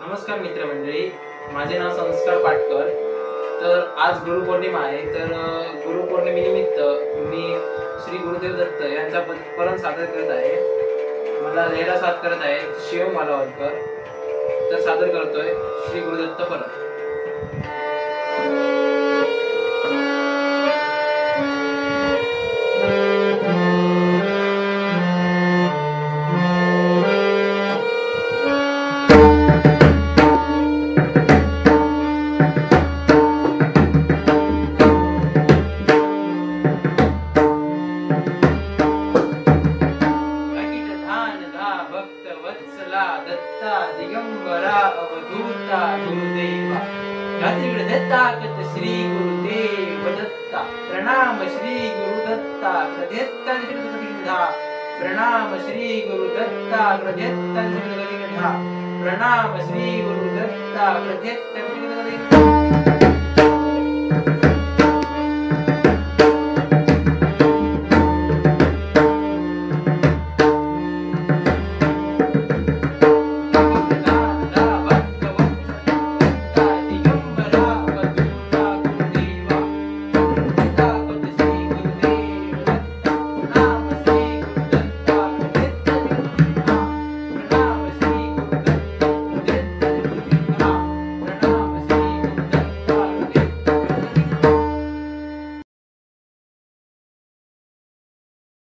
नमस्कार मित्रमंडळी, माझे नाव संस्कार पाटकर। तर आज गुरुपौर्णिमा आहे। तर गुरुपौर्णिमेनिमित्त मी श्री गुरुदेव दत्त यांचा परम सादर करत आहे। मला लहरा साथ करत आहे शिव मालावरकर। तर सादर करतोय श्री गुरुदत्त परम। भक्त वत्सला दत्ता दिगंबरा अवधूता गुरुदेवा दत्ता श्री गुरुदेव दत्ता प्रणाम श्री गुरुदत्ता प्रणाम श्री गुरुदत्ता प्रणाम श्री गुरुदत्ता